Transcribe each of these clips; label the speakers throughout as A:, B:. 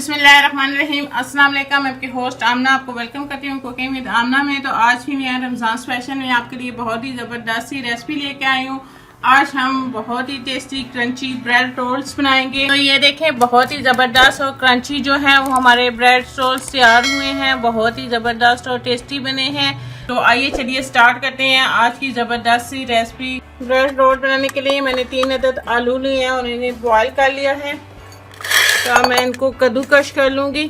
A: बिस्मिल्लाहिर्रहमानिर्रहीम। अस्सलाम वालेकुम। मैं आपकी होस्ट आमना आपको वेलकम करती हूँ कुकिंग विद आमना में। तो आज भी मैं रमज़ान स्पेशल में आपके लिए बहुत ही ज़बरदस्त सी रेसिपी लेके आई हूँ। आज हम बहुत ही टेस्टी क्रंची ब्रेड रोल्स बनाएंगे। तो ये देखें, बहुत ही ज़बरदस्त और क्रंची जो है वो हमारे ब्रेड रोल्स तैयार हुए हैं। बहुत ही ज़बरदस्त और टेस्टी बने हैं। तो आइए चलिए स्टार्ट करते हैं आज की ज़बरदस्त सी रेसिपी। ब्रेड रोल बनाने के लिए मैंने 3 अदद आलू लिए हैं और इन्हें बॉयल कर लिया है। तो मैं इनको कद्दूकश कर लूँगी।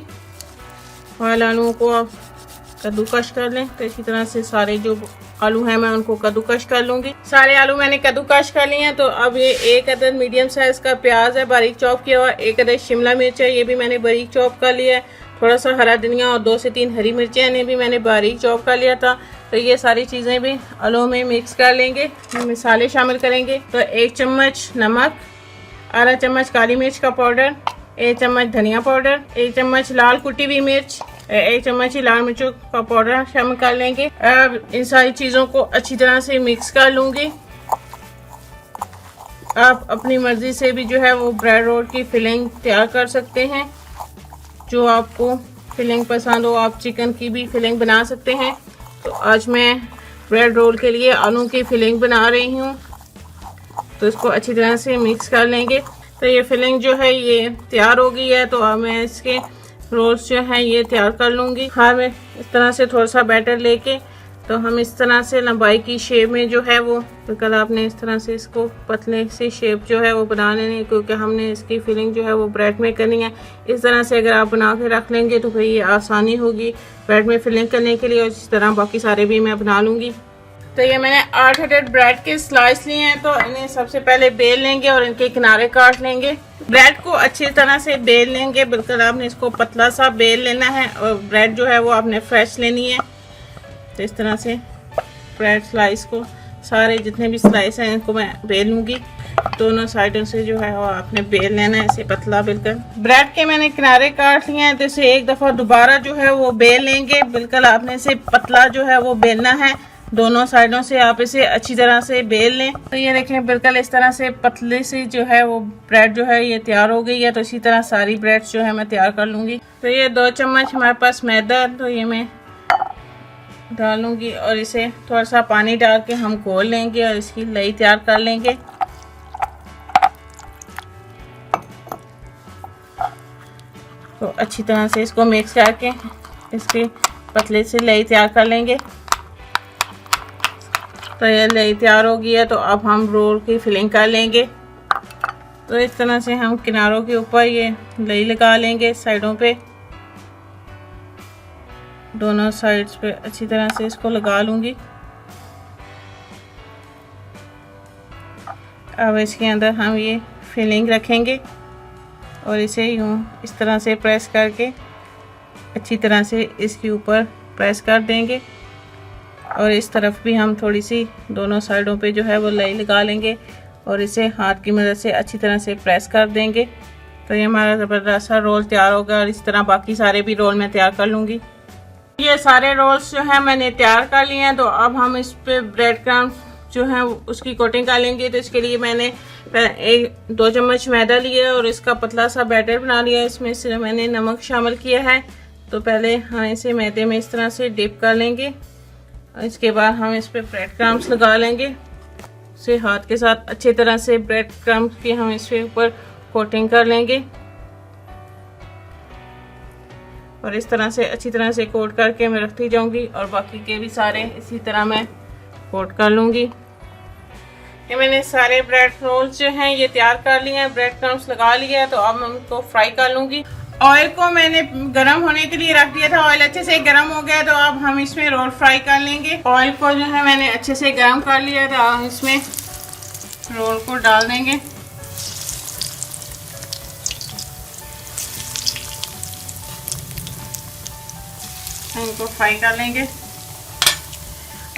A: बॉयल आलूओं को आप कद्दूकश कर लें। तो इसी तरह से सारे जो आलू हैं मैं उनको कद्दूकश कर लूँगी। सारे आलू मैंने कद्दूकश कर लिए हैं। तो अब ये 1 अदद मीडियम साइज का प्याज है बारीक चॉप किया हुआ। 1 अदद शिमला मिर्च है, ये भी मैंने बारीक चॉप कर लिया है। थोड़ा सा हरा धनिया और 2 से 3 हरी मिर्चें इन्हें भी मैंने बारीक चॉप कर लिया था। तो ये सारी चीज़ें भी आलू में मिक्स कर लेंगे। मसाले शामिल करेंगे। तो 1 चम्मच नमक, आधा चम्मच काली मिर्च का पाउडर, 1 चम्मच धनिया पाउडर, 1 चम्मच लाल कुटी हुई मिर्च, 1 चम्मच ही लाल मिर्चों का पाउडर शामिल कर लेंगे। अब इन सारी चीज़ों को अच्छी तरह से मिक्स कर लूँगी। आप अपनी मर्ज़ी से भी जो है वो ब्रेड रोल की फिलिंग तैयार कर सकते हैं। जो आपको फिलिंग पसंद हो, आप चिकन की भी फिलिंग बना सकते हैं। तो आज मैं ब्रेड रोल के लिए आलू की फिलिंग बना रही हूँ। तो इसको अच्छी तरह से मिक्स कर लेंगे। तो ये फिलिंग जो है ये तैयार हो गई है। तो अब मैं इसके रोल्स जो है ये तैयार कर लूँगी। हाँ, मैं इस तरह से थोड़ा सा बैटर लेके तो हम इस तरह से लंबाई की शेप में जो है वो बिल्कुल आपने इस तरह से इसको पतले सी शेप जो है वो बना लेनी, क्योंकि हमने इसकी फिलिंग जो है वो ब्रेड में करनी है। इस तरह से अगर आप बना के रख लेंगे तो भाई ये आसानी होगी ब्रेड में फिलिंग करने के लिए। और इस तरह बाकी सारे भी मैं बना लूँगी। तो ये मैंने 8 अदद ब्रेड के स्लाइस लिए हैं। तो इन्हें सबसे पहले बेल लेंगे और इनके किनारे काट लेंगे। ब्रेड को अच्छी तरह से बेल लेंगे। बिल्कुल आपने इसको पतला सा बेल लेना है और ब्रेड जो है वो आपने फ्रेश लेनी है। तो इस तरह से ब्रेड स्लाइस को सारे जितने भी स्लाइस हैं इनको मैं बेल लूँगी। दोनों साइडों से जो है वो आपने बेल लेना है ऐसे पतला। बिल्कुल ब्रेड के मैंने किनारे काट लिए हैं। तो इसे एक दफ़ा दोबारा जो है वो बेल लेंगे। बिल्कुल आपने इसे पतला जो है वो बेलना है। दोनों साइडों से आप इसे अच्छी तरह से बेल लें। तो ये देखें, बिल्कुल इस तरह से पतले से जो है वो ब्रेड जो है ये तैयार हो गई है। तो इसी तरह सारी ब्रेड जो है मैं तैयार कर लूँगी। तो ये 2 चम्मच हमारे पास मैदा, तो ये मैं डालूँगी और इसे थोड़ा सा पानी डाल के हम घोल लेंगे और इसकी लई तैयार कर लेंगे। तो अच्छी तरह से इसको मिक्स करके इसके पतले से लई तैयार कर लेंगे। तो ये लई तैयार हो गई है। तो अब हम रोल की फिलिंग कर लेंगे। तो इस तरह से हम किनारों के ऊपर ये लई लगा लेंगे, साइडों पे, दोनों साइड्स पे अच्छी तरह से इसको लगा लूँगी। अब इसके अंदर हम ये फिलिंग रखेंगे और इसे यूँ इस तरह से प्रेस करके अच्छी तरह से इसके ऊपर प्रेस कर देंगे। और इस तरफ भी हम थोड़ी सी दोनों साइडों पे जो है वो लई लगा लेंगे और इसे हाथ की मदद से अच्छी तरह से प्रेस कर देंगे। तो ये हमारा ज़बरदस्त सा रोल तैयार होगा। और इस तरह बाकी सारे भी रोल मैं तैयार कर लूँगी। ये सारे रोल्स जो हैं मैंने तैयार कर लिए हैं। तो अब हम इस पे ब्रेड क्रम्स जो है उसकी कोटिंग कर लेंगे। तो इसके लिए मैंने 2 चम्मच मैदा लिया और इसका पतला सा बैटर बना लिया। इसमें से मैंने नमक शामिल किया है। तो पहले हम इसे मैदे में इस तरह से डिप कर लेंगे। इसके बाद हम इस पे ब्रेड क्रम्स लगा लेंगे। इसे हाथ के साथ अच्छी तरह से ब्रेड क्रम्स की हम इसके ऊपर कोटिंग कर लेंगे। और इस तरह से अच्छी तरह से कोट करके मैं रखती जाऊंगी और बाकी के भी सारे इसी तरह मैं कोट कर लूँगी। ये मैंने सारे ब्रेड रोल्स जो हैं ये तैयार कर लिए हैं, ब्रेड क्रम्स लगा लिया है। तो अब मैं उनको फ्राई कर लूँगी। ऑयल को मैंने गरम होने के लिए रख दिया था। ऑयल अच्छे से गरम हो गया। तो अब हम इसमें रोल फ्राई कर लेंगे। ऑयल को जो है मैंने अच्छे से गरम कर लिया था। अब इसमें रोल को डाल देंगे। इनको फ्राई कर लेंगे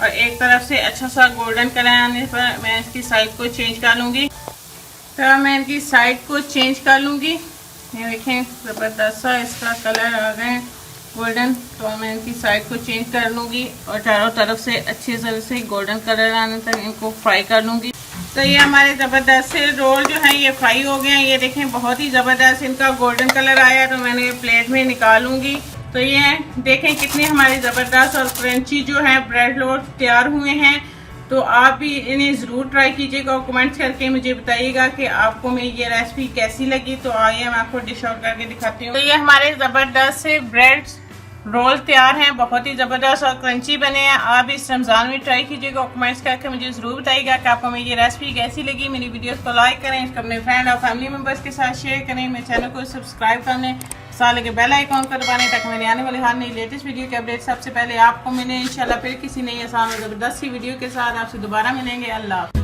A: और एक तरफ से अच्छा सा गोल्डन कलर आने पर मैं इसकी साइड को चेंज कर लूँगी। तो मैं इनकी साइड को चेंज कर लूँगी। ये देखें, ज़बरदस्त सा इसका कलर आ गए गोल्डन। तो मैं इनकी साइड को चेंज कर लूँगी और चारों तरफ से अच्छी तरह से गोल्डन कलर आने तक इनको फ्राई कर लूँगी। तो ये हमारे ज़बरदस्त से रोल जो है ये फ्राई हो गए हैं। ये देखें बहुत ही ज़बरदस्त इनका गोल्डन कलर आया, तो मैंने प्लेट में निकालूंगी। तो ये देखें कितने हमारे ज़बरदस्त और क्रंची जो है ब्रेड रोल तैयार हुए हैं। तो आप भी इन्हें ज़रूर ट्राई कीजिएगा और कमेंट्स करके मुझे बताइएगा कि आपको मेरी ये रेसिपी कैसी लगी। तो आइए मैं आपको डिश आउट करके दिखाती हूँ। तो ये हमारे ज़बरदस्त से ब्रेड रोल तैयार हैं, बहुत ही ज़बरदस्त और क्रंची बने हैं। आप इस रमज़ान में ट्राई कीजिएगा और कमेंट्स करके मुझे ज़रूर बताइएगा कि आपको मेरी ये रेसिपी कैसी लगी। मेरी वीडियोस को लाइक करें, इसको अपने फ्रेंड और फैमिली मेम्बर्स के साथ शेयर करें। मेरे चैनल को सब्सक्राइब कर लें, साल के बेल आइकॉन को दबाने ताकि मेरे आने वाले हर नई लेटेस्ट वीडियो के अपडेट सबसे पहले आपको मिले। इंशाल्लाह फिर किसी नई आसान और ज़बरदस्त सी वीडियो के साथ आपसे दोबारा मिलेंगे। अल्लाह।